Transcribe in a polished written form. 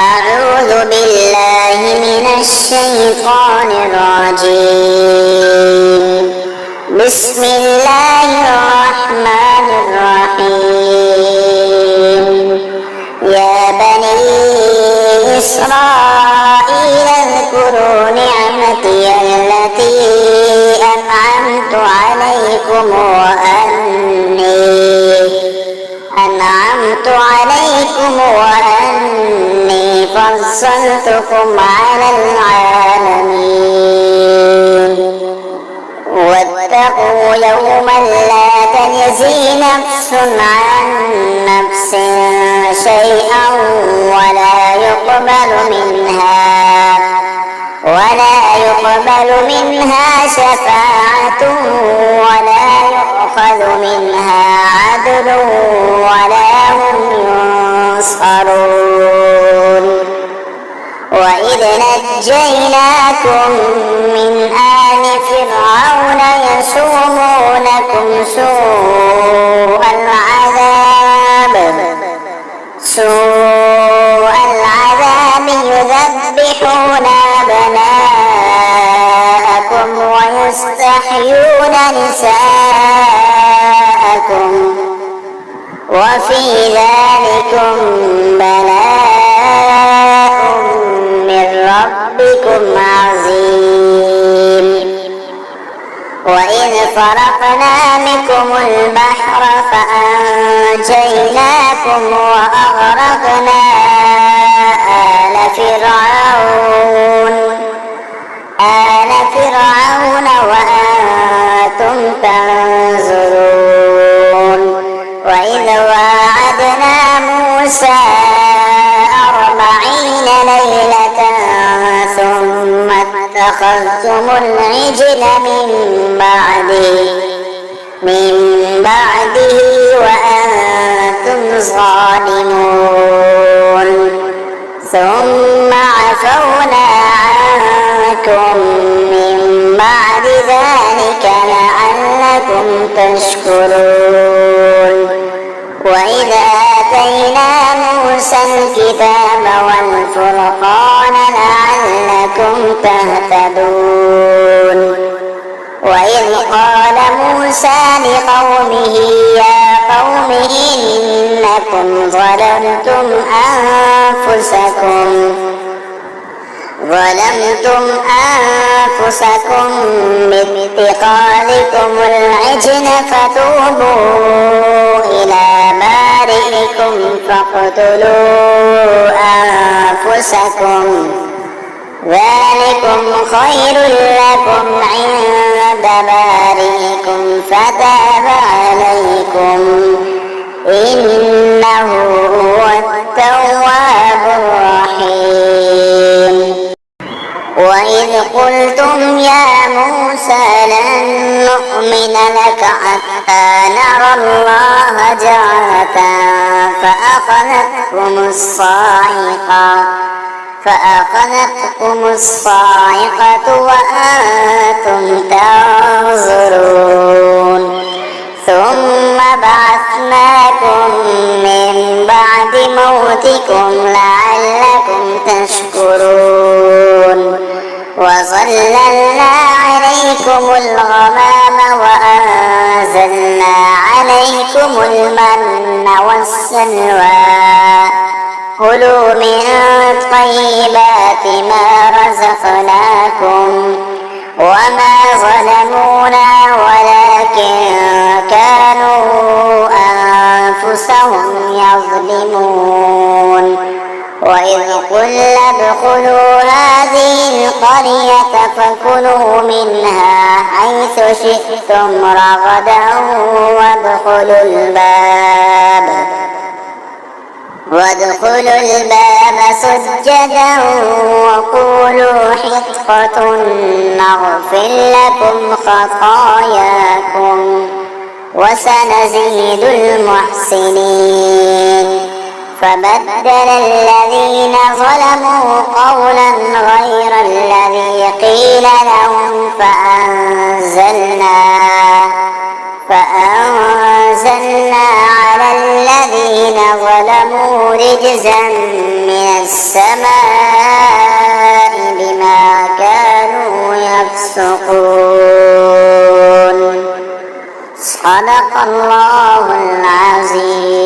أعوذ بالله من الشيطان الرجيم. بسم الله الرحمن الرحيم. يا بني إسرائيل اذكروا نعمتي التي أنعمت عليكم وأني فضلتكم على العالمين. واتقوا يوما لا تجزي نفس عن نفس شيئا ولا يقبل منها شفاعة ولا يؤخذ منها عدل ولا هم ينصرون. وإذ نجيناكم من آل فرعون يسومونكم سوء العذاب يذبحون أبناءكم ويستحيون نساءكم وفي ذلكم بلاء من ربكم عظيم. وإذ فرقنا بكم البحر فأنجيناكم وأغرقنا آل فرعون وأنتم تنظرون. وإذ واعدنا موسى 40 ليلة ثم اتخذتم العجل من بعده وأنتم ظالمون. ثم عفونا عنكم من بعد ذلك لعلكم تشكرون. وإذ آتينا موسى الكتاب والفرقان لعلكم تهتدون. وإذ قال موسى لقومه يا قوم إنكم ظلمتم أنفسكم باتخاذكم العجل فتوبوا إلى بارئكم فاقتلوا أنفسكم ذلكم خير لكم عند بارئكم فتاب عليكم إنه هو التواب الرحيم. وإذ قلتم يا موسى لن نؤمن لك حتى نرى الله جهرة فأخذتكم الصاعقة وأنتم تنظرون. ثم بعثناكم من بعد موتكم لعلكم تشكرون. وظللنا عليكم الغمام وأنزلنا عليكم المن والسلوى كلوا من طيبات ما رزقناكم وما ظلمونا ولكن كانوا أنفسهم يظلمون. وإذ قلنا ادخلوا هذه القرية فكلوا منها حيث شئتم رغدا وادخلوا الباب سجدا وقولوا حطة نغفر لكم خطاياكم وسنزيد المحسنين. فبدل الذين ظلموا قولا غير الذي قيل لهم فأنزلنا على الذين ظلموا رجزا من السماء بما كانوا يفسقون. صدق الله العظيم.